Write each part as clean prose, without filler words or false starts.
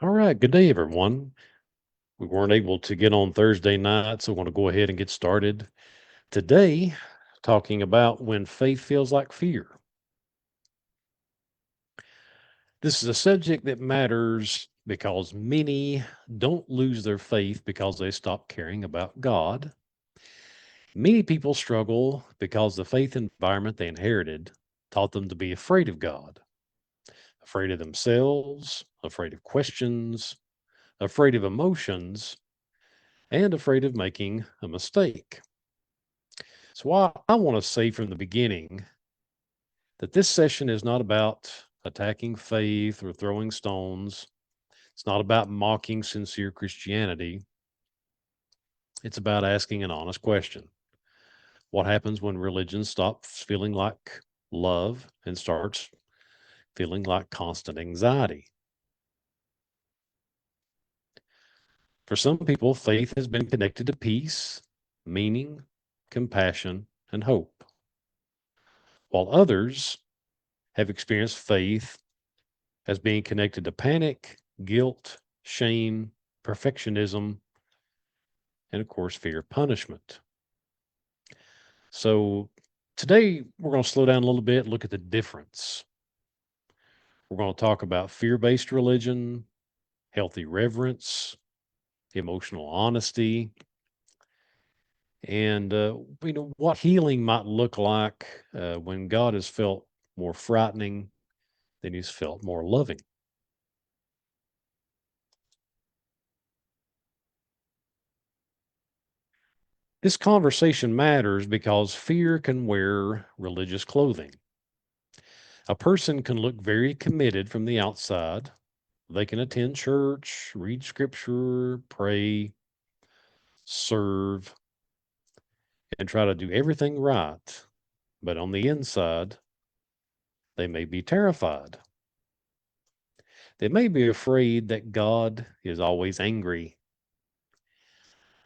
All right, good day, everyone. We weren't able to get on Thursday night, so I want to go ahead and get started today talking about when faith feels like fear. This is a subject that matters because many don't lose their faith because they stop caring about God. Many people struggle because the faith environment they inherited taught them to be afraid of God, afraid of themselves, afraid of questions, afraid of emotions, and afraid of making a mistake. So I want to say from the beginning that this session is not about attacking faith or throwing stones. It's not about mocking sincere Christianity. It's about asking an honest question. What happens when religion stops feeling like love and starts feeling like constant anxiety? For some people, faith has been connected to peace, meaning, compassion, and hope, while others have experienced faith as being connected to panic, guilt, shame, perfectionism, and of course, fear of punishment. So, today we're going to slow down a little bit, look at the difference. We're going to talk about fear based religion, healthy reverence, emotional honesty, and what healing might look like when God has felt more frightening than he's felt more loving. This conversation matters because fear can wear religious clothing. A person can look very committed from the outside. They can attend church, read scripture, pray, serve, and try to do everything right. But on the inside, they may be terrified. They may be afraid that God is always angry.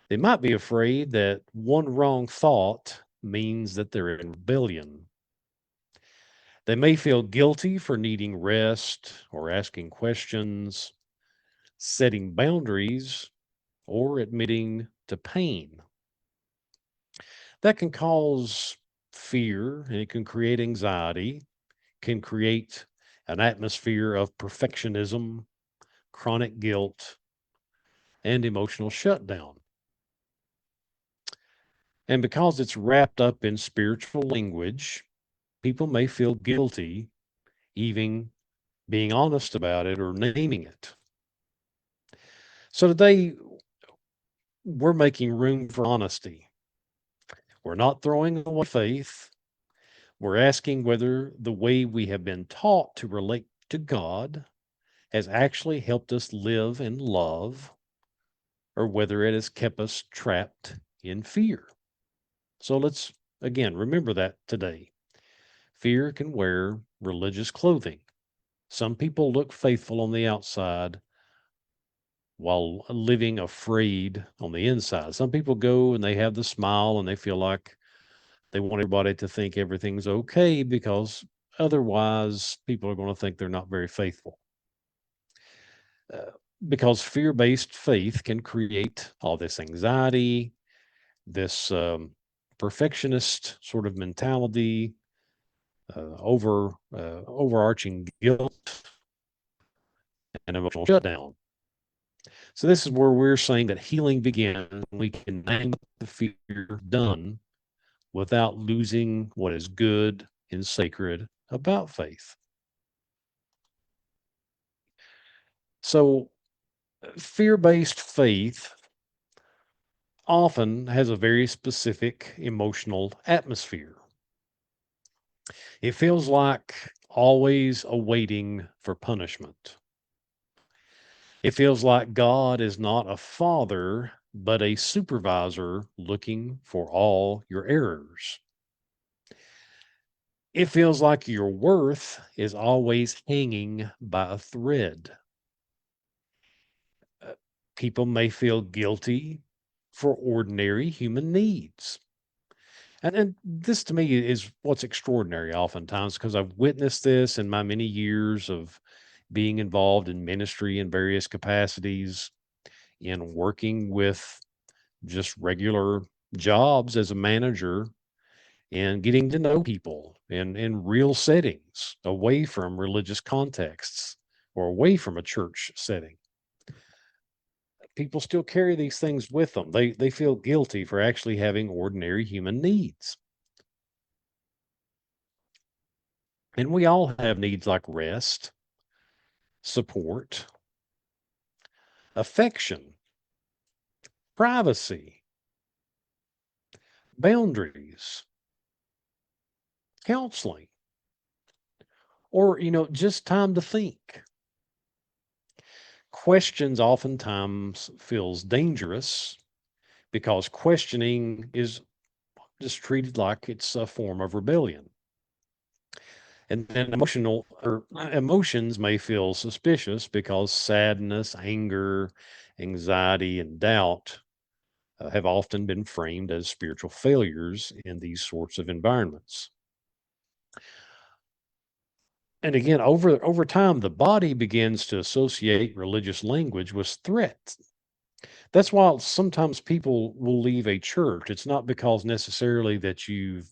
They might be afraid that one wrong thought means that they're in rebellion. They may feel guilty for needing rest or asking questions, setting boundaries, or admitting to pain. That can cause fear and it can create anxiety, can create an atmosphere of perfectionism, chronic guilt, and emotional shutdown. And because it's wrapped up in spiritual language, people may feel guilty even being honest about it or naming it. So today, we're making room for honesty. We're not throwing away faith. We're asking whether the way we have been taught to relate to God has actually helped us live in love or whether it has kept us trapped in fear. So let's again remember that today. Fear can wear religious clothing. Some people look faithful on the outside while living afraid on the inside. Some people go and they have the smile and they feel like they want everybody to think everything's okay because otherwise people are going to think they're not very faithful. Uh, because fear based faith can create all this anxiety, this perfectionist sort of mentality, overarching guilt, and emotional shutdown. So, this is where we're saying that healing begins when we can name the fear done without losing what is good and sacred about faith. So, fear based faith often has a very specific emotional atmosphere. It feels like always awaiting for punishment. It feels like God is not a father, but a supervisor looking for all your errors. It feels like your worth is always hanging by a thread. Uh, People may feel guilty for ordinary human needs. And this to me is what's extraordinary oftentimes because I've witnessed this in my many years of being involved in ministry in various capacities, in working with just regular jobs as a manager, and getting to know people in real settings away from religious contexts or away from a church setting. People still carry these things with them. They feel guilty for actually having ordinary human needs. And we all have needs like rest, support, affection, privacy, boundaries, counseling, or just time to think. Questions oftentimes feels dangerous because questioning is just treated like it's a form of rebellion. And then emotions may feel suspicious because sadness, anger, anxiety, and doubt have often been framed as spiritual failures in these sorts of environments. And again, over time, the body begins to associate religious language with threat. That's why sometimes people will leave a church. It's not because necessarily that you've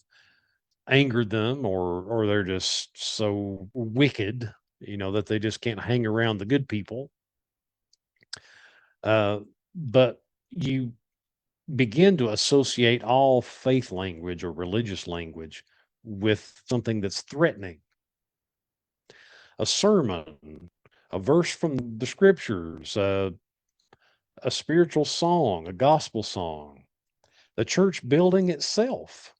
angered them or they're just so wicked, that they just can't hang around the good people. Uh, but you begin to associate all faith language or religious language with something that's threatening. A sermon, a verse from the scriptures, a spiritual song, a gospel song, the church building itself,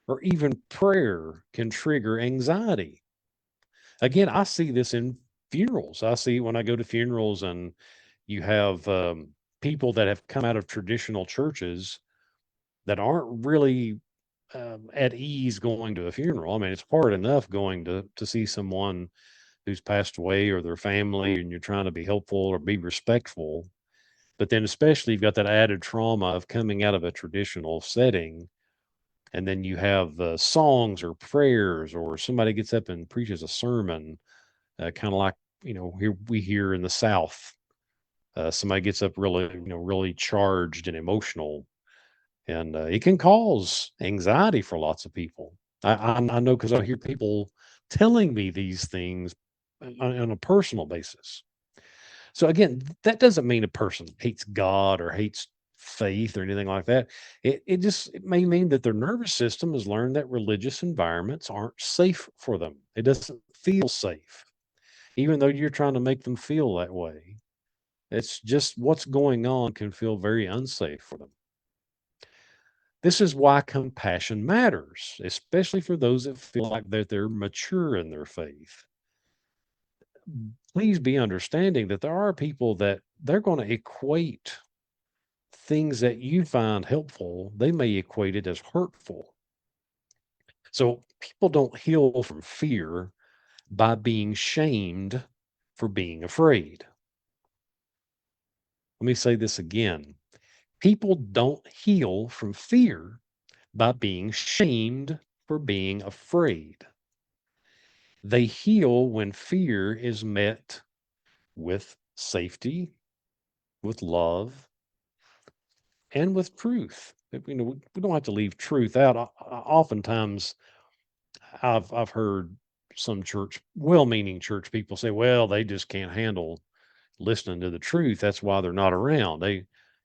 or even prayer can trigger anxiety. Again, I see this in funerals. I see when I go to funerals and you have people that have come out of traditional churches that aren't really at ease going to a funeral. I mean, it's hard enough going to see someone who's passed away or their family, and you're trying to be helpful or be respectful. But then, especially, you've got that added trauma of coming out of a traditional setting, and then you have songs or prayers, or somebody gets up and preaches a sermon, kind of like here we hear in the South. Somebody gets up really, really charged and emotional, and it can cause anxiety for lots of people. I know because I hear people telling me these things on a personal basis. So again, that doesn't mean a person hates God or hates faith or anything like that. It may mean that their nervous system has learned that religious environments aren't safe for them. It doesn't feel safe, even though you're trying to make them feel that way. It's just what's going on can feel very unsafe for them. This is why compassion matters, especially for those that feel like that they're mature in their faith. Please be understanding that there are people that they're going to equate things that you find helpful, they may equate it as hurtful. So people don't heal from fear by being shamed for being afraid. Let me say this again. People don't heal from fear by being shamed for being afraid. They heal when fear is met with safety, with love, and with truth. We don't have to leave truth out. Oftentimes, I've heard some well-meaning church people say, "Well, they just can't handle listening to the truth. That's why they're not around."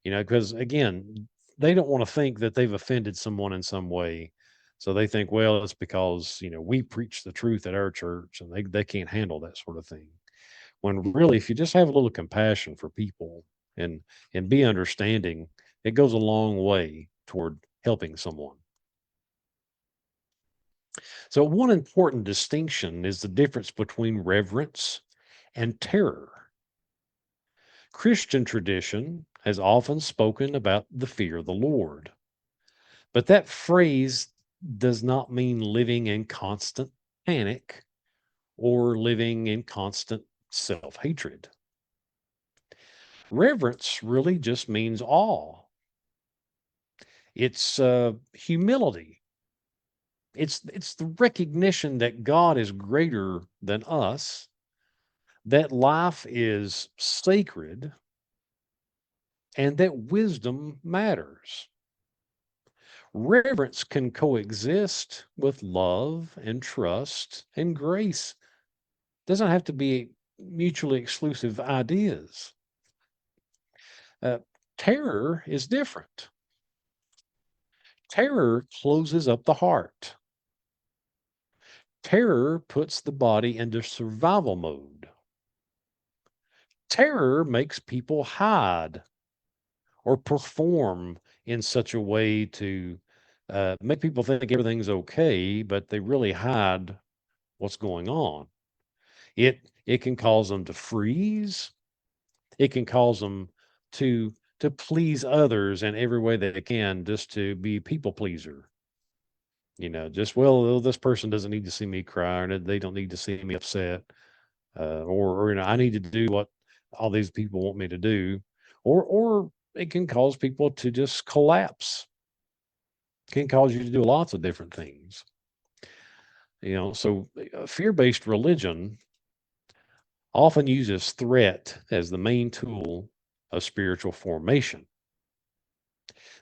Because again, they don't want to think that they've offended someone in some way. So they think, well, it's because, we preach the truth at our church and they can't handle that sort of thing. When really, if you just have a little compassion for people and be understanding, it goes a long way toward helping someone. So one important distinction is the difference between reverence and terror. Christian tradition has often spoken about the fear of the Lord, but that phrase does not mean living in constant panic or living in constant self hatred. Reverence really just means awe, it's humility, it's the recognition that God is greater than us, that life is sacred and that wisdom matters. Reverence can coexist with love and trust and grace. Doesn't have to be mutually exclusive ideas. Uh, Terror is different. Terror closes up the heart. Terror puts the body into survival mode. Terror makes people hide or perform in such a way to make people think everything's okay, but they really hide what's going on. It can cause them to freeze. It can cause them to please others in every way that they can, just to be people pleaser. Just, well, this person doesn't need to see me cry, or they don't need to see me upset, or I need to do what all these people want me to do, or it can cause people to just collapse. Can cause you to do lots of different things. So fear-based religion often uses threat as the main tool of spiritual formation.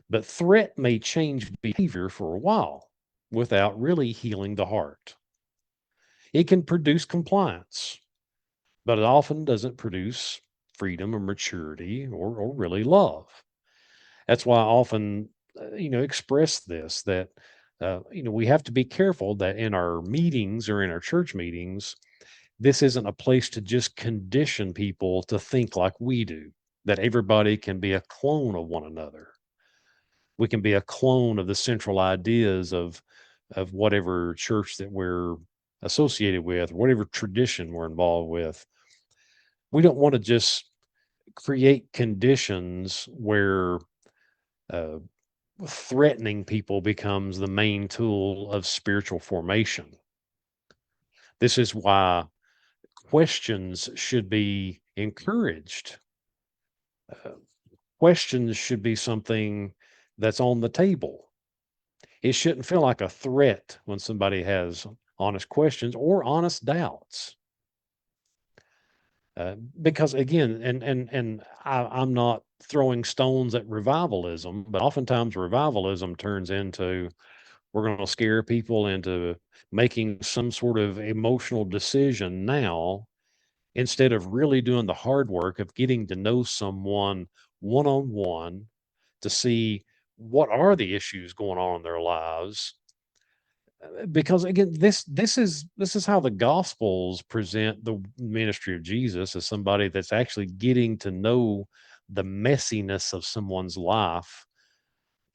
But threat may change behavior for a while without really healing the heart. It can produce compliance, but it often doesn't produce freedom or maturity or really love. That's why I often, express this that, we have to be careful that in our meetings or in our church meetings, this isn't a place to just condition people to think like we do, that everybody can be a clone of one another. We can be a clone of the central ideas of whatever church that we're associated with, whatever tradition we're involved with. We don't want to just create conditions where uh, threatening people becomes the main tool of spiritual formation. This is why questions should be encouraged. Uh, Questions should be something that's on the table. It shouldn't feel like a threat when somebody has honest questions or honest doubts. Because again, I'm not throwing stones at revivalism, but oftentimes revivalism turns into, we're going to scare people into making some sort of emotional decision now, instead of really doing the hard work of getting to know someone one on one to see what are the issues going on in their lives. Because again, this is how the gospels present the ministry of Jesus, as somebody that's actually getting to know the messiness of someone's life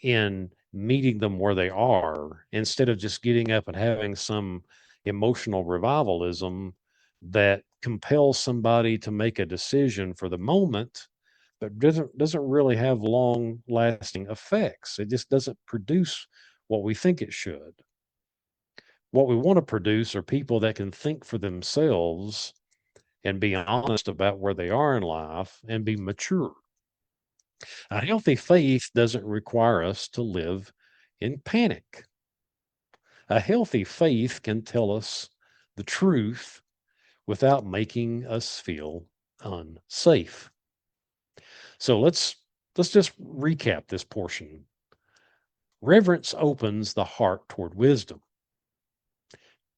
in meeting them where they are, instead of just getting up and having some emotional revivalism that compels somebody to make a decision for the moment, but doesn't really have long lasting effects. It just doesn't produce what we think it should. What we want to produce are people that can think for themselves and be honest about where they are in life and be mature. A healthy faith doesn't require us to live in panic. A healthy faith can tell us the truth without making us feel unsafe. So let's just recap this portion. Reverence opens the heart toward wisdom.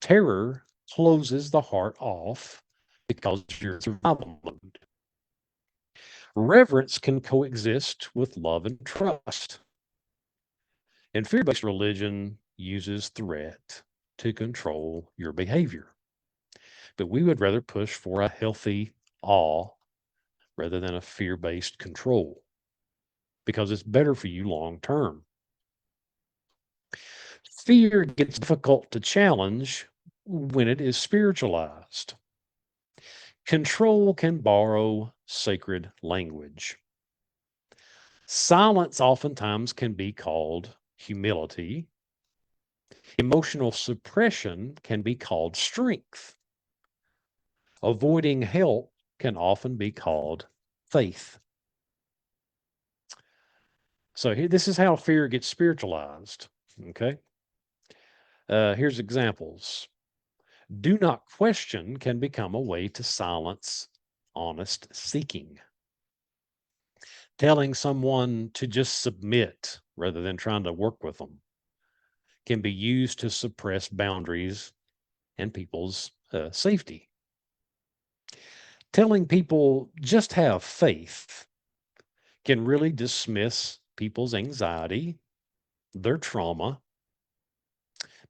Terror closes the heart off because you're in survival mode. Reverence can coexist with love and trust. And fear based religion uses threat to control your behavior. But we would rather push for a healthy awe rather than a fear based control, because it's better for you long term. Fear gets difficult to challenge when it is spiritualized. Control can borrow sacred language. Silence oftentimes can be called humility. Emotional suppression can be called strength. Avoiding help can often be called faith. So here, this is how fear gets spiritualized. Okay. Here's examples. Do not question can become a way to silence honest seeking. Telling someone to just submit rather than trying to work with them can be used to suppress boundaries and people's safety. Telling people just have faith can really dismiss people's anxiety, their trauma,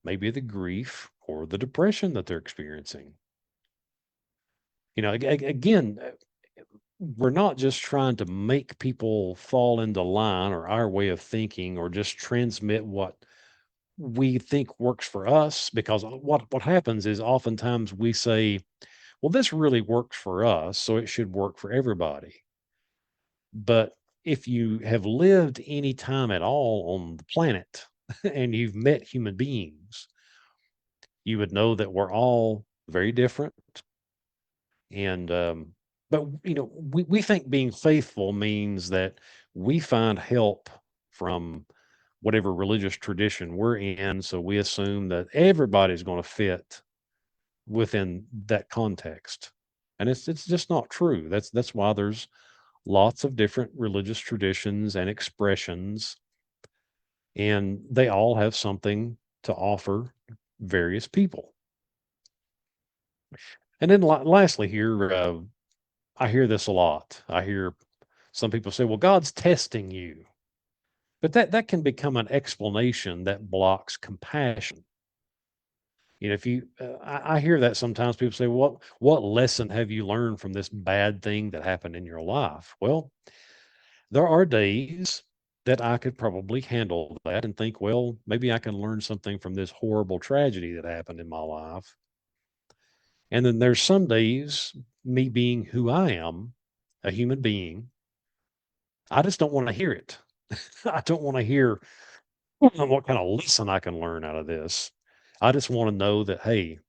maybe the grief or the depression that they're experiencing. Again, we're not just trying to make people fall into line or our way of thinking or just transmit what we think works for us, because what happens is oftentimes we say, well, this really works for us, so it should work for everybody. But if you have lived any time at all on the planet and you've met human beings, you would know that we're all very different. And, but we think being faithful means that we find help from whatever religious tradition we're in. So we assume that everybody's going to fit within that context. And it's just not true. That's why there's lots of different religious traditions and expressions, and they all have something to offer various people. And then lastly here, I hear this a lot. I hear some people say, well, God's testing you. But that can become an explanation that blocks compassion. If you, I hear that sometimes people say, what lesson have you learned from this bad thing that happened in your life? Well, there are days that I could probably handle that and think, well, maybe I can learn something from this horrible tragedy that happened in my life. And then there's some days, me being who I am, a human being, I just don't want to hear it. I don't want to hear what kind of lesson I can learn out of this. I just want to know that, hey,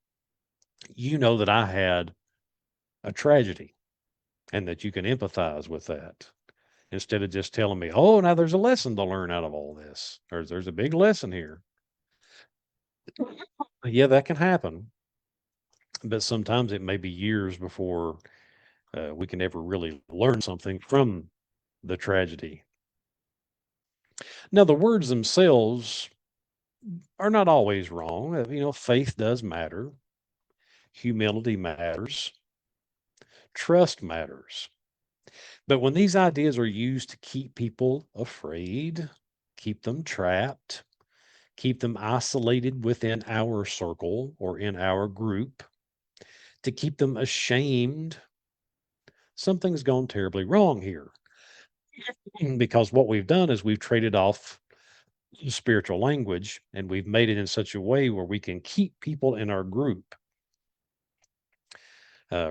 that I had a tragedy and that you can empathize with that instead of just telling me, oh, now there's a lesson to learn out of all this. There's a big lesson here. Yeah, that can happen. But sometimes it may be years before we can ever really learn something from the tragedy. Now, the words themselves are not always wrong. Faith does matter, humility matters, trust matters. But when these ideas are used to keep people afraid, keep them trapped, keep them isolated within our circle or in our group, to keep them ashamed, something's gone terribly wrong here. Because what we've done is we've traded off spiritual language and we've made it in such a way where we can keep people in our group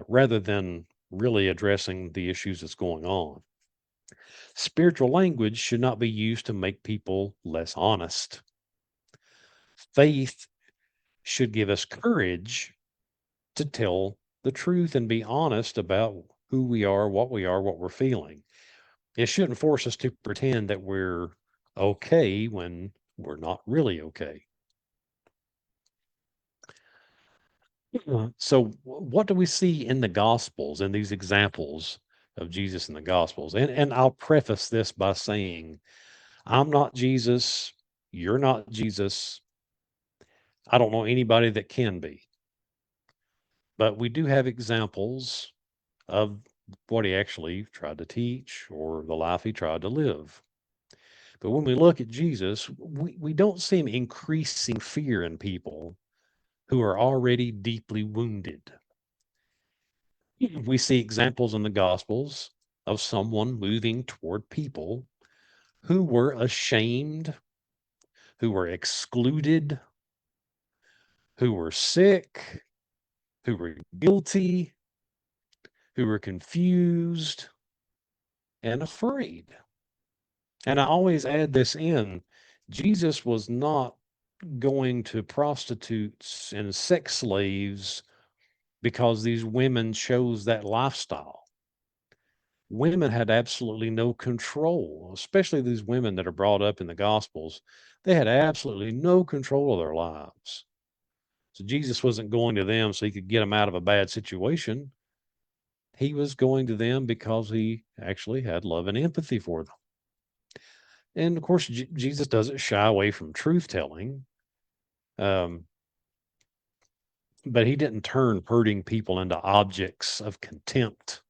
rather than really addressing the issues that's going on. Spiritual language should not be used to make people less honest. Faith should give us courage to tell the truth and be honest about who we are, what we're feeling. It shouldn't force us to pretend that we're okay when we're not really okay. So, what do we see in the Gospels and these examples of Jesus in the Gospels? And I'll preface this by saying, I'm not Jesus. You're not Jesus. I don't know anybody that can be. But we do have examples of what he actually tried to teach or the life he tried to live. But when we look at Jesus, we don't see him increasing fear in people who are already deeply wounded. We see examples in the Gospels of someone moving toward people who were ashamed, who were excluded, who were sick, who were guilty, who were confused and afraid. And I always add this in, Jesus was not going to prostitutes and sex slaves because these women chose that lifestyle. Women had absolutely no control, especially these women that are brought up in the Gospels. They had absolutely no control of their lives. So Jesus wasn't going to them so he could get them out of a bad situation. He was going to them because he actually had love and empathy for them. And of course, Jesus doesn't shy away from truth telling, um, but he didn't turn hurting people into objects of contempt.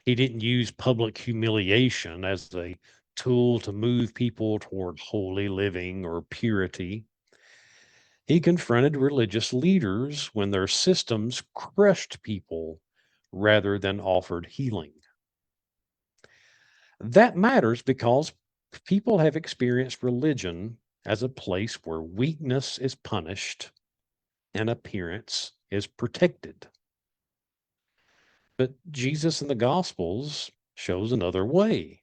He didn't use public humiliation as a tool to move people toward holy living or purity. He confronted religious leaders when their systems crushed people rather than offered healing. That matters because people have experienced religion as a place where weakness is punished and appearance is protected. But Jesus in the Gospels shows another way.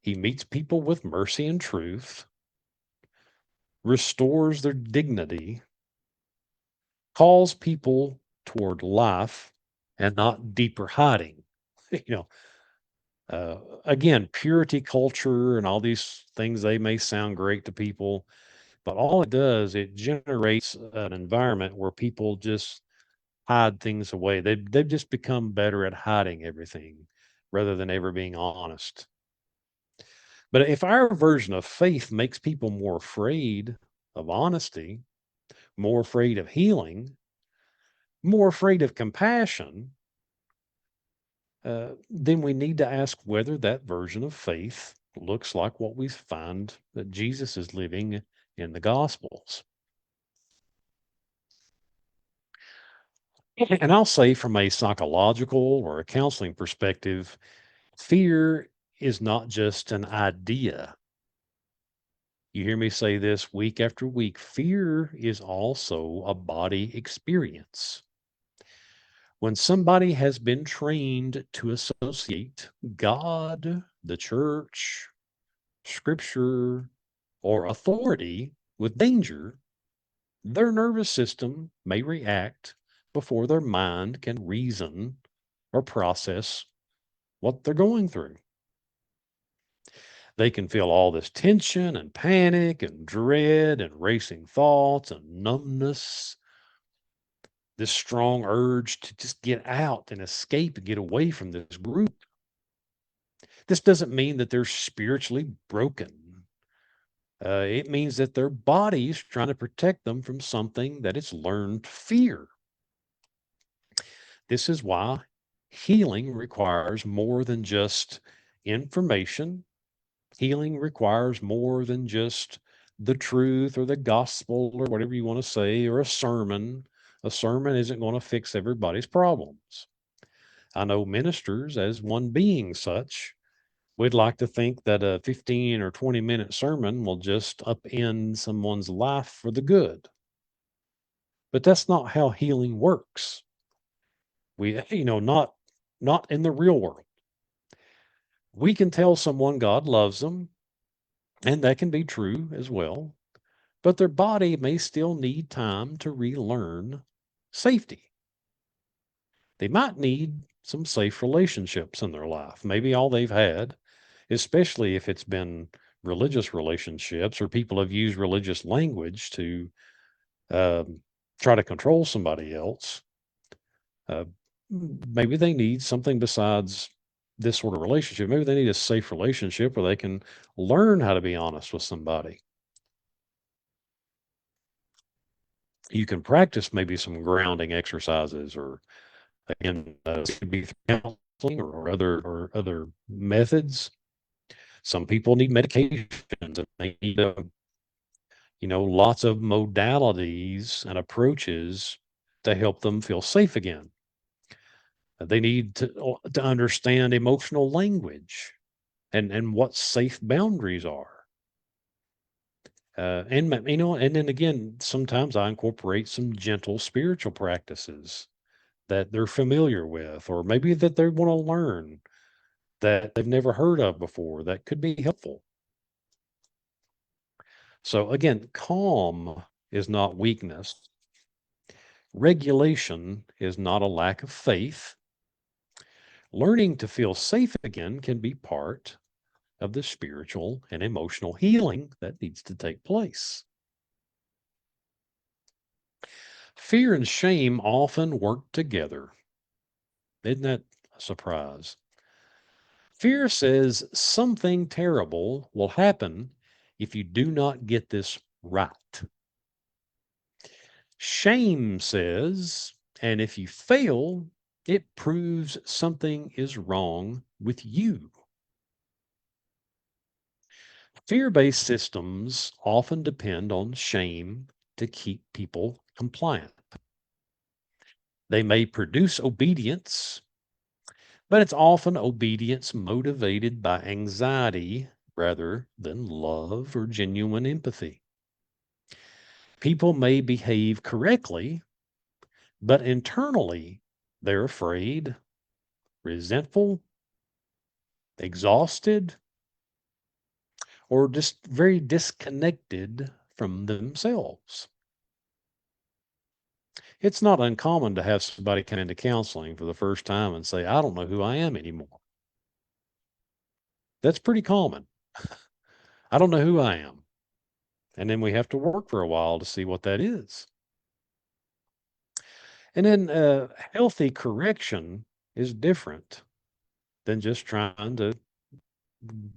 He meets people with mercy and truth, restores their dignity, calls people toward life and not deeper hiding. you know, again, purity culture and all these things, they may sound great to people, but all it does, it generates an environment where people just hide things away. They've just become better at hiding everything rather than ever being honest. But if our version of faith makes people more afraid of honesty, more afraid of healing, more afraid of compassion, then we need to ask whether that version of faith looks like what we find that Jesus is living in the Gospels. And I'll say, from a psychological or a counseling perspective, fear is not just an idea. You hear me say this week after week. Fear is also a body experience. When somebody has been trained to associate God, the church, scripture, or authority with danger, their nervous system may react before their mind can reason or process what they're going through. They can feel all this tension and panic and dread and racing thoughts and numbness, this strong urge to just get out and escape and get away from this group. This doesn't mean that they're spiritually broken. It means that their body is trying to protect them from something that it's learned fear. This is why healing requires more than just information. Healing requires more than just the truth or the gospel or whatever you want to say, or a sermon. A sermon isn't going to fix everybody's problems. I know ministers, as one being such, we'd like to think that a 15 or 20-minute sermon will just upend someone's life for the good. But that's not how healing works. Not in the real world. We can tell someone God loves them, and that can be true as well, but their body may still need time to relearn safety. They might need some safe relationships in their life. Maybe all they've had, especially if it's been religious relationships or people have used religious language to um, try to control somebody else. Uh, Maybe they need something besides this sort of relationship. Maybe they need a safe relationship where they can learn how to be honest with somebody. You can practice maybe some grounding exercises, or again, it could be through counseling or other methods. Some people need medications and they need lots of modalities and approaches to help them feel safe again. They need to understand emotional language and what safe boundaries are. And then again, sometimes I incorporate some gentle spiritual practices that they're familiar with, or maybe that they want to learn that they've never heard of before that could be helpful. So again, calm is not weakness. Regulation is not a lack of faith. Learning to feel safe again can be part of the spiritual and emotional healing that needs to take place. Fear and shame often work together. Isn't that a surprise? Fear says something terrible will happen if you do not get this right. Shame says, and if you fail, it proves something is wrong with you. Fear based systems often depend on shame to keep people compliant. They may produce obedience, but it's often obedience motivated by anxiety rather than love or genuine empathy. People may behave correctly, but internally they're afraid, resentful, exhausted, or just very disconnected from themselves. It's not uncommon to have somebody come into counseling for the first time and say, I don't know who I am anymore. That's pretty common. I don't know who I am. And then we have to work for a while to see what that is. And then healthy correction is different than just trying to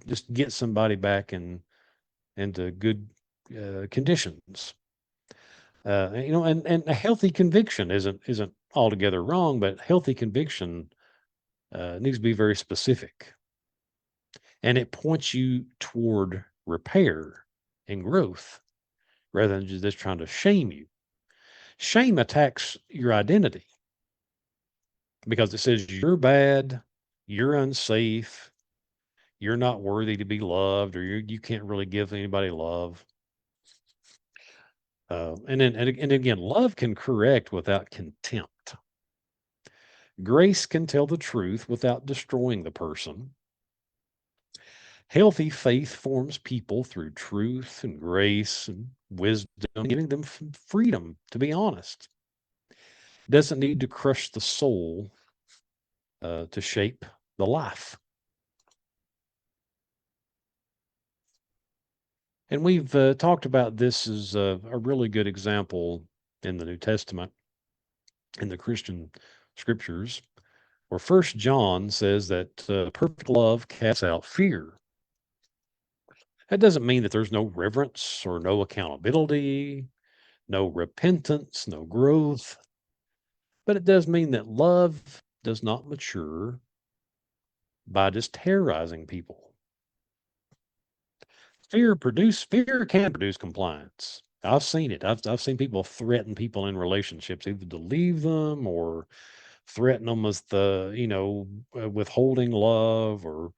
just get somebody back into good conditions. And a healthy conviction isn't altogether wrong, but healthy conviction needs to be very specific, and it points you toward repair and growth rather than just trying to shame you. Shame attacks your identity because it says you're bad, you're unsafe, you're not worthy to be loved, or you can't really give anybody love. And again, love can correct without contempt. Grace can tell the truth without destroying the person. Healthy faith forms people through truth and grace and wisdom, giving them freedom to be honest. Doesn't need to crush the soul to shape the life. And we've talked about this as a really good example in the New Testament, in the Christian scriptures, where First John says that perfect love casts out fear. That doesn't mean that there's no reverence or no accountability, no repentance, no growth, but it does mean that love does not mature by just terrorizing people. Fear can produce compliance. I've seen it. I've seen people threaten people in relationships, either to leave them or threaten them with withholding love or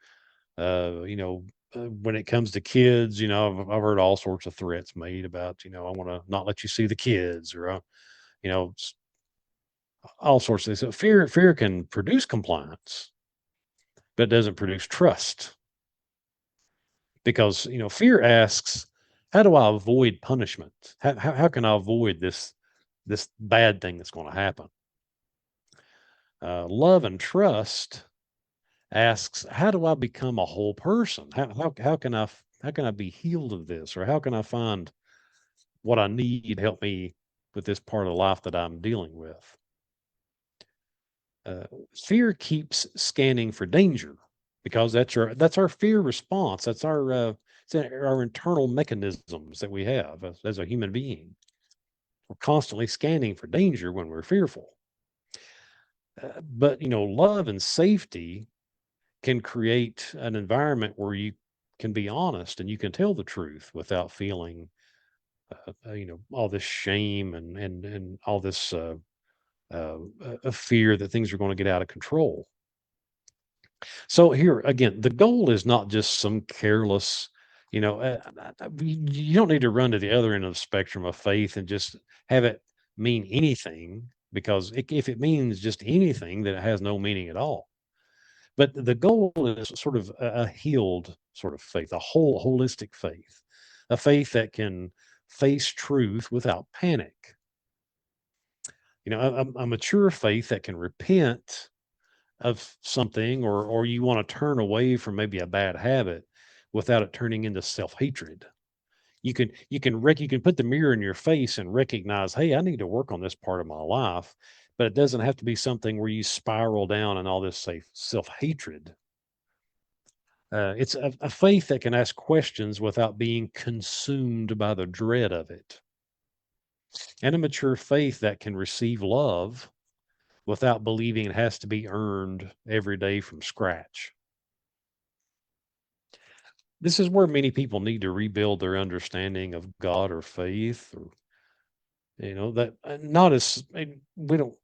when it comes to kids, I've heard all sorts of threats made about, I want to not let you see the kids or, you know, s- all sorts of things. So fear can produce compliance, but it doesn't produce trust because, fear asks, how do I avoid punishment? How can I avoid this bad thing that's going to happen? Love and trust asks, how do I become a whole person? How can I be healed of this? Or how can I find what I need to help me with this part of life that I'm dealing with? Uh, Fear keeps scanning for danger because that's our fear response. It's our internal mechanisms that we have as a human being. We're constantly scanning for danger when we're fearful. But love and safety can create an environment where you can be honest and you can tell the truth without feeling all this shame and all this fear that things are going to get out of control. So here again, the goal is not just some careless, you don't need to run to the other end of the spectrum of faith and just have it mean anything because if it means just anything, then it has no meaning at all. But the goal is sort of a healed sort of faith, a whole holistic faith, a faith that can face truth without panic. A mature faith that can repent of something, or you want to turn away from maybe a bad habit without it turning into self hatred. You can put the mirror in your face and recognize, hey, I need to work on this part of my life, but it doesn't have to be something where you spiral down and all this self-hatred. It's a faith that can ask questions without being consumed by the dread of it, and a mature faith that can receive love without believing it has to be earned every day from scratch. This is where many people need to rebuild their understanding of God or faith, or that not as we don't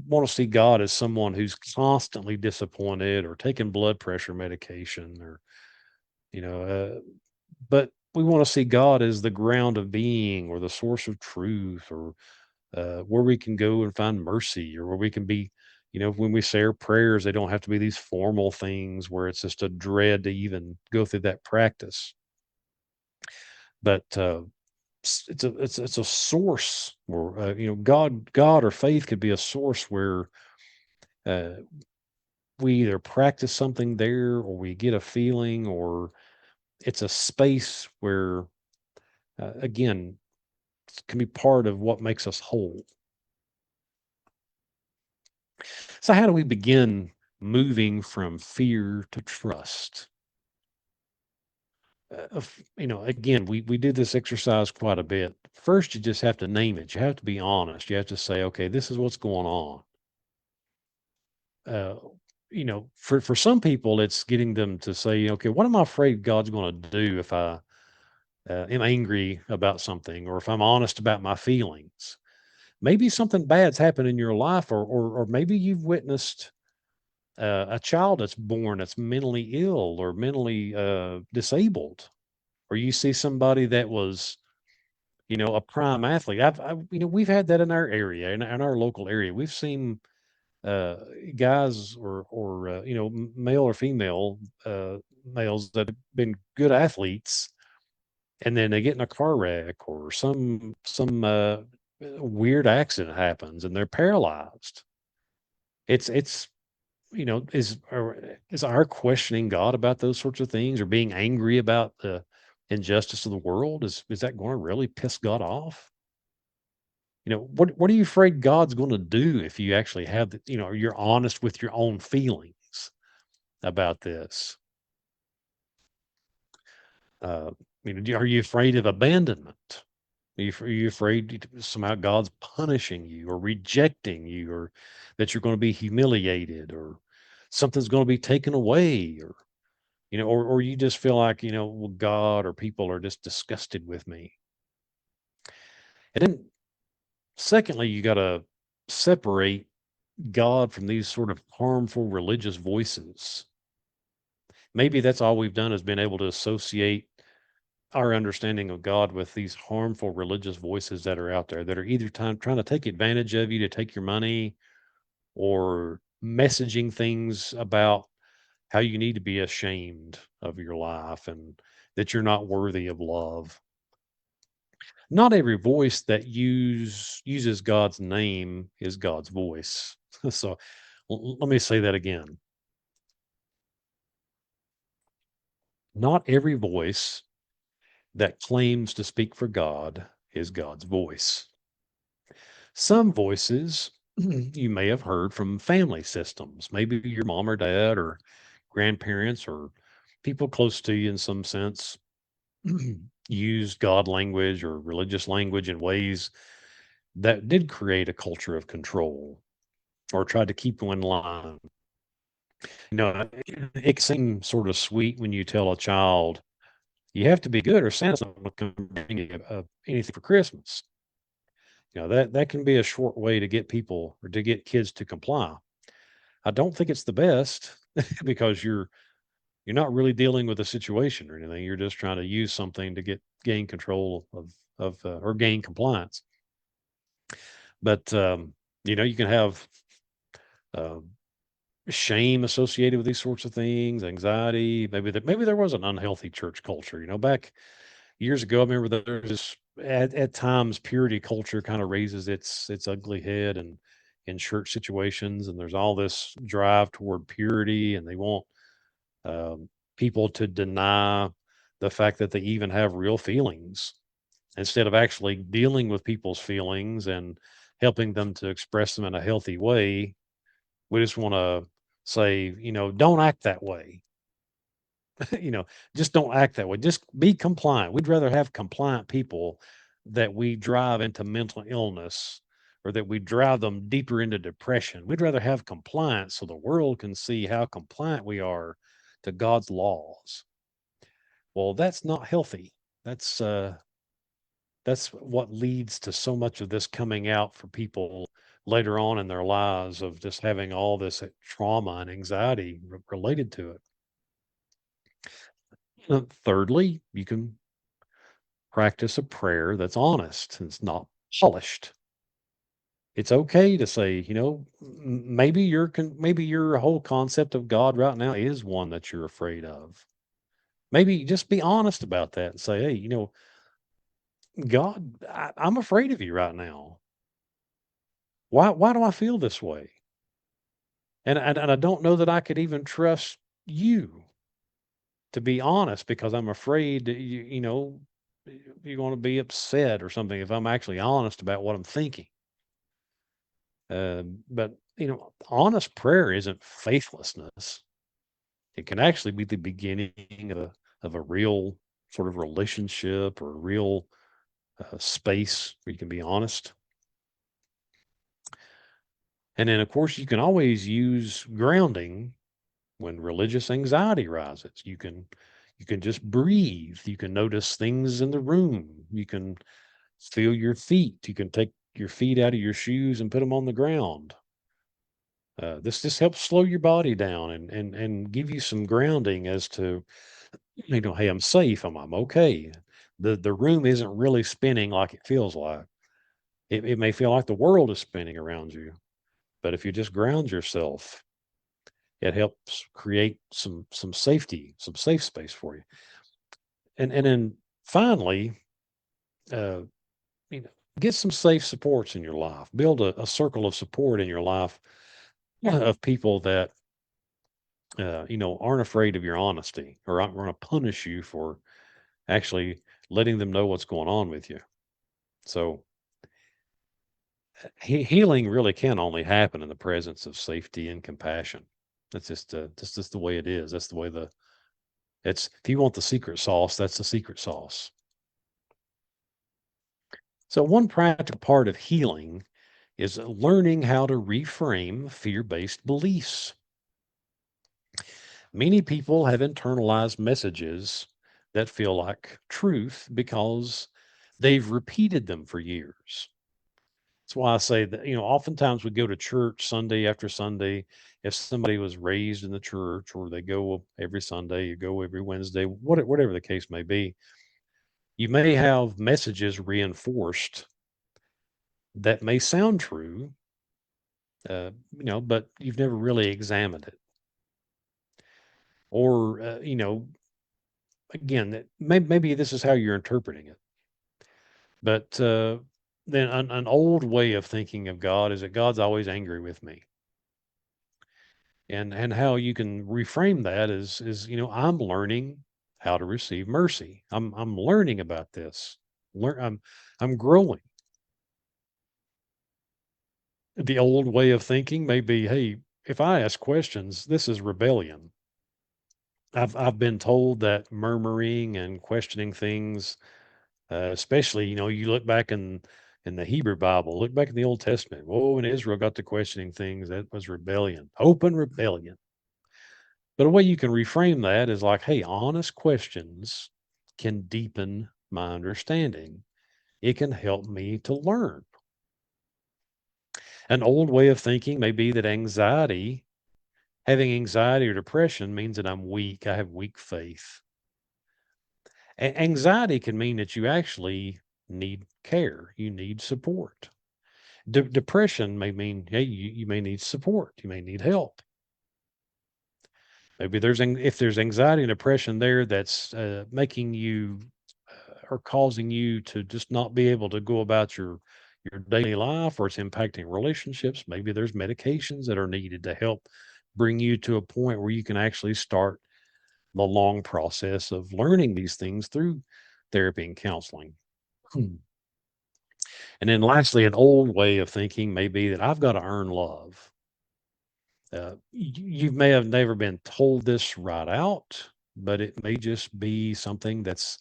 want to see God as someone who's constantly disappointed or taking blood pressure medication, or you know, but we want to see God as the ground of being or the source of truth, or where we can go and find mercy, or where we can be. When we say our prayers, they don't have to be these formal things where it's just a dread to even go through that practice. But it's a source where God or faith could be a source where uh, we either practice something there, or we get a feeling, or it's a space where again can be part of what makes us whole. So how do we begin moving from fear to trust? Again, we do this exercise quite a bit. First, you just have to name it. You have to be honest. You have to say, okay, this is what's going on. uh, for some people, it's getting them to say, okay, what am I afraid God's going to do if I am angry about something, or if I'm honest about my feelings? Maybe something bad's happened in your life, or maybe you've witnessed a child that's born that's mentally ill or mentally disabled, or you see somebody that was, a prime athlete. We've had that in our area, in our local area. We've seen uh, guys, or male or female males that have been good athletes, and then they get in a car wreck, or some weird accident happens and they're paralyzed. It's is our questioning God about those sorts of things, or being angry about the injustice of the world, is that going to really piss God off? What are you afraid God's going to do if you actually have you're honest with your own feelings about this? Uh, are you afraid of abandonment? Are you afraid somehow God's punishing you or rejecting you, or that you're going to be humiliated, or something's going to be taken away, or you just feel like, well, God or people are just disgusted with me. And then, secondly, you got to separate God from these sort of harmful religious voices. Maybe that's all we've done, is been able to associate our understanding of God with these harmful religious voices that are out there, that are either trying to take advantage of you to take your money, or messaging things about how you need to be ashamed of your life, and that you're not worthy of love. Not every voice that uses God's name is God's voice. So let me say that again. Not every voice that claims to speak for God is God's voice. Some voices you may have heard from family systems, maybe your mom or dad, or grandparents, or people close to you in some sense, used God language or religious language in ways that did create a culture of control, or tried to keep you in line. It can seem sort of sweet when you tell a child, you have to be good or Santa's not going to come bring you anything for Christmas. That can be a short way to get people, or to get kids to comply. I don't think it's the best because you're not really dealing with a situation or anything. You're just trying to use something to gain control of or gain compliance. But you can have uh, shame associated with these sorts of things, anxiety. Maybe there was an unhealthy church culture. Back years ago, I remember there was at times purity culture kind of raises its ugly head, and in church situations, and there's all this drive toward purity, and they want um, people to deny the fact that they even have real feelings instead of actually dealing with people's feelings and helping them to express them in a healthy way. We just want to say, don't act that way. you know, just don't act that way. Just be compliant. We'd rather have compliant people that we drive into mental illness or that we drive them deeper into depression. We'd rather have compliance so the world can see how compliant we are to God's laws. Well, that's not healthy. That's uh that's what leads to so much of this coming out for people later on in their lives of just having all this trauma and anxiety related to it. Thirdly, you can practice a prayer that's honest and it's not polished. It's okay to say, maybe maybe your whole concept of God right now is one that you're afraid of. Maybe just be honest about that and say, hey, God, I'm afraid of you right now. Why do I feel this way? And I don't know that I could even trust you, to be honest, because I'm afraid that you're going to be upset or something if I'm actually honest about what I'm thinking. But honest prayer isn't faithlessness. It can actually be the beginning of a real sort of relationship or a real space where you can be honest. And then, of course, you can always use grounding when religious anxiety rises. You can just breathe. You can notice things in the room. You can feel your feet. You can take your feet out of your shoes and put them on the ground. This just helps slow your body down and give you some grounding as to, hey, I'm safe. I'm okay. The room isn't really spinning like it feels like. It may feel like the world is spinning around you, but if you just ground yourself, it helps create some safety, some safe space for you. And then finally, uh, you know, get some safe supports in your life. Build a circle of support in your life of people that aren't afraid of your honesty or aren't going to punish you for actually letting them know what's going on with you. So healing really can only happen in the presence of safety and compassion. That's just the way it is. That's the way the it's if you want the secret sauce, that's the secret sauce. So one practical part of healing is learning how to reframe fear-based beliefs. Many people have internalized messages that feel like truth because they've repeated them for years. That's why I say that, oftentimes we go to church Sunday after Sunday. If somebody was raised in the church or they go every Sunday, you go every Wednesday, whatever the case may be, you may have messages reinforced that may sound true, but you've never really examined it. Or, again, that maybe this is how you're interpreting it. But then an old way of thinking of God is that God's always angry with me. And how you can reframe that is I'm learning how to receive mercy. I'm learning about this. I'm growing. The old way of thinking may be, hey, if I ask questions, this is rebellion. I've been told that murmuring and questioning things, especially you look back in the Hebrew Bible, look back in the Old Testament. Oh, when Israel got to questioning things, that was rebellion, open rebellion. But a way you can reframe that is like, hey, honest questions can deepen my understanding. It can help me to learn. An old way of thinking may be that having anxiety or depression means that I'm weak. I have weak faith. Anxiety can mean that you actually need care, you need support. Depression may mean, hey, you may need support, you may need help. Maybe if there's anxiety and depression there that's making you or causing you to just not be able to go about your daily life, or it's impacting relationships. Maybe there's medications that are needed to help bring you to a point where you can actually start the long process of learning these things through therapy and counseling. Hmm. And then lastly, an old way of thinking may be that I've got to earn love. You may have never been told this right out, but it may just be something that's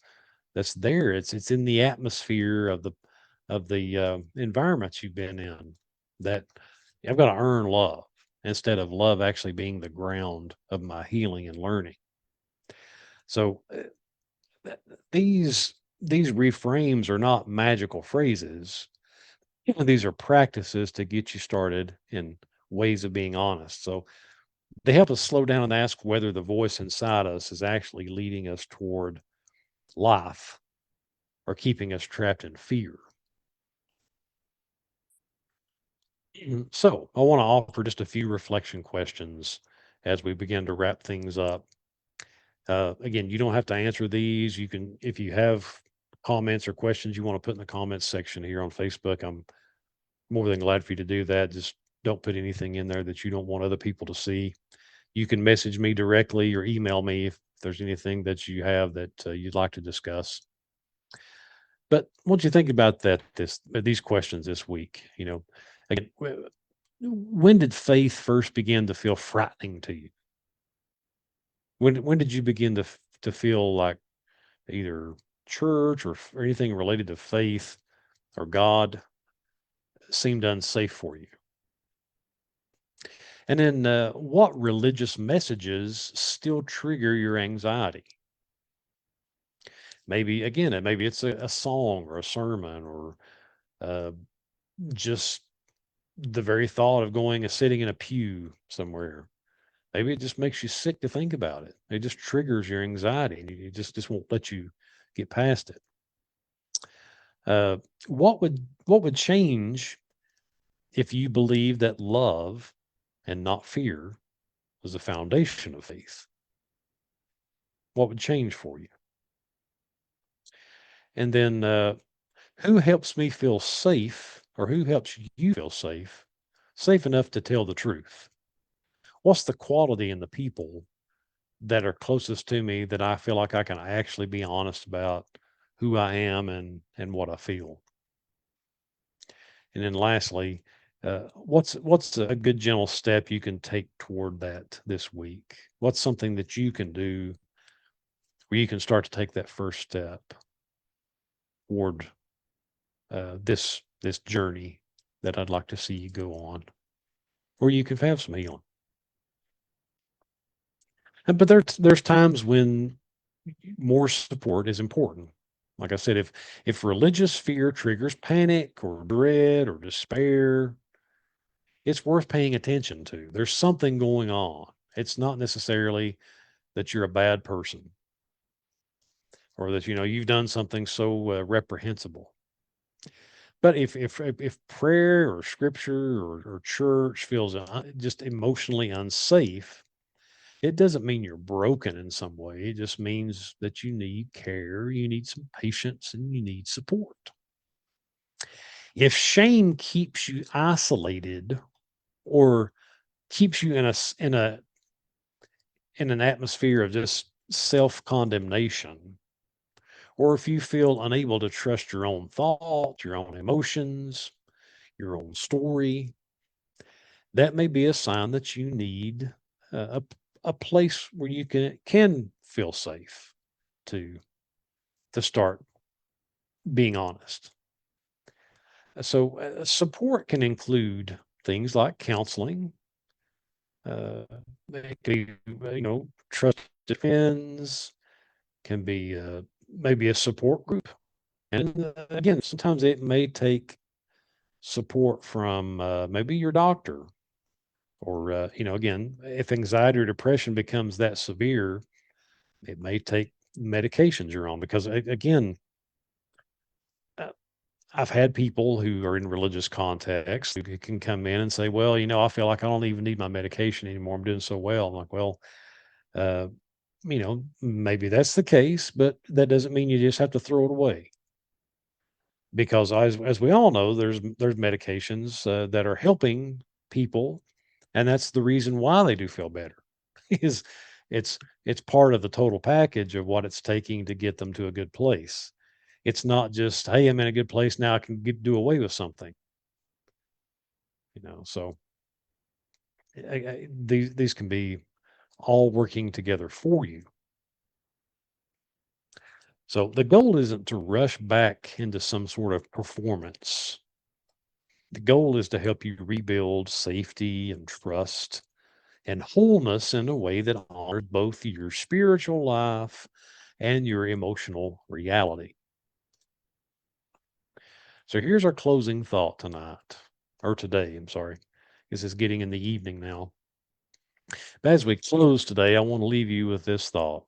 there. It's in the atmosphere of the environments you've been in, that I've got to earn love instead of love actually being the ground of my healing and learning. So th- these reframes are not magical phrases. These are practices to get you started in ways of being honest. So they help us slow down and ask whether the voice inside us is actually leading us toward life or keeping us trapped in fear. So, I want to offer just a few reflection questions as we begin to wrap things up. Again, you don't have to answer these. You can, if you have comments or questions you want to put in the comments section here on Facebook, I'm more than glad for you to do that. Just don't put anything in there that you don't want other people to see. You can message me directly or email me if there's anything that you have that you'd like to discuss. But once you think about these questions this week, again, when did faith first begin to feel frightening to you? When did you begin to feel like either church or anything related to faith or God seemed unsafe for you? And then what religious messages still trigger your anxiety? Maybe again, maybe it's a song or a sermon or uh, just the very thought of going and sitting in a pew somewhere. Maybe it just makes you sick to think about it. It just triggers your anxiety, and you just won't let you get past it. Uh, what would change if you believed that love and not fear was the foundation of faith? What would change for you? And then, who helps me feel safe, or who helps you feel safe enough to tell the truth? What's the quality in the people that are closest to me that I feel like I can actually be honest about who I am and what I feel? And then lastly, what's a good gentle step you can take toward that this week? What's something that you can do where you can start to take that first step toward this journey that I'd like to see you go on, where you can have some healing? But there's times when more support is important. Like I said, if religious fear triggers panic or dread or despair, it's worth paying attention to. There's something going on. It's not necessarily that you're a bad person or that you've done something so reprehensible. But if prayer or scripture or church feels just emotionally unsafe, it doesn't mean you're broken in some way. It just means that you need care, you need some patience, and you need support. If shame keeps you isolated or keeps you in an atmosphere of just self-condemnation, or if you feel unable to trust your own thoughts, your own emotions, your own story, that may be a sign that you need a place where you can feel safe to start being honest. So, support can include things like counseling, uh, it can be, trusted friends, can be maybe a support group. And again, sometimes it may take support from maybe your doctor, or, again, if anxiety or depression becomes that severe, it may take medications you're on because, again, uh, I've had people who are in religious contexts who can come in and say, "Well, I feel like I don't even need my medication anymore. I'm doing so well." I'm like, "Well, uh, maybe that's the case, but that doesn't mean you just have to throw it away." Because as we all know, there's medications that are helping people, and that's the reason why they do feel better. is It's part of the total package of what it's taking to get them to a good place. It's not just, hey, I'm in a good place now. I can do away with something, So these can be all working together for you. So the goal isn't to rush back into some sort of performance. The goal is to help you rebuild safety and trust and wholeness in a way that honors both your spiritual life and your emotional reality. So here's our closing thought tonight, or today, I'm sorry, because it's getting in the evening now. But as we close today, I want to leave you with this thought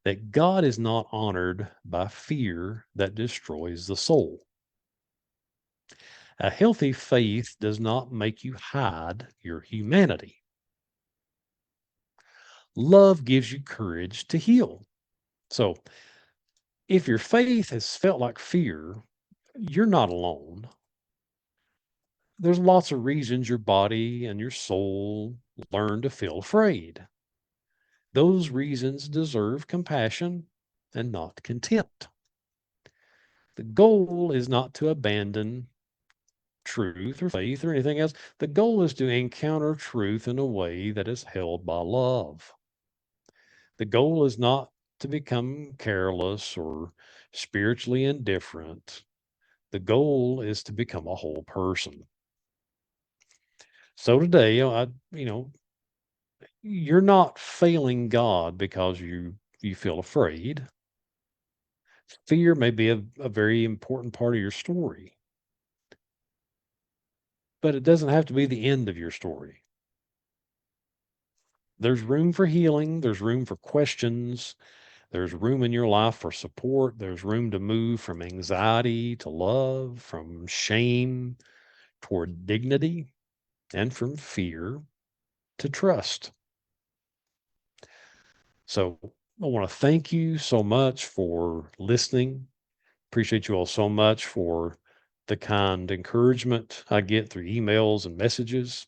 that God is not honored by fear that destroys the soul. A healthy faith does not make you hide your humanity. Love gives you courage to heal. So, if your faith has felt like fear, you're not alone. There's lots of reasons your body and your soul learn to feel afraid. Those reasons deserve compassion and not contempt. The goal is not to abandon truth or faith or anything else. The goal is to encounter truth in a way that is held by love. The goal is not to become careless or spiritually indifferent. The goal is to become a whole person. So today, you're not failing God because you feel afraid. Fear may be a very important part of your story, but it doesn't have to be the end of your story. There's room for healing, there's room for questions, there's room in your life for support, there's room to move from anxiety to love, from shame toward dignity, and from fear to trust. So I want to thank you so much for listening. Appreciate you all so much for the kind encouragement I get through emails and messages.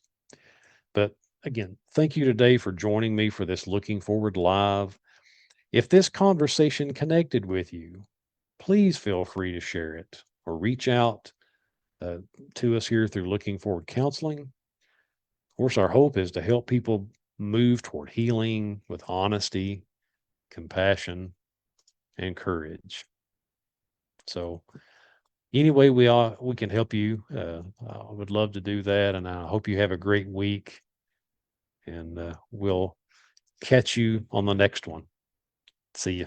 But again, thank you today for joining me for this Looking Forward Live. If this conversation connected with you, please feel free to share it or reach out uh, to us here through Looking Forward Counseling. Of course, our hope is to help people move toward healing with honesty, compassion, and courage. So, any way we can help you, I would love to do that. And I hope you have a great week. And we'll catch you on the next one. See you.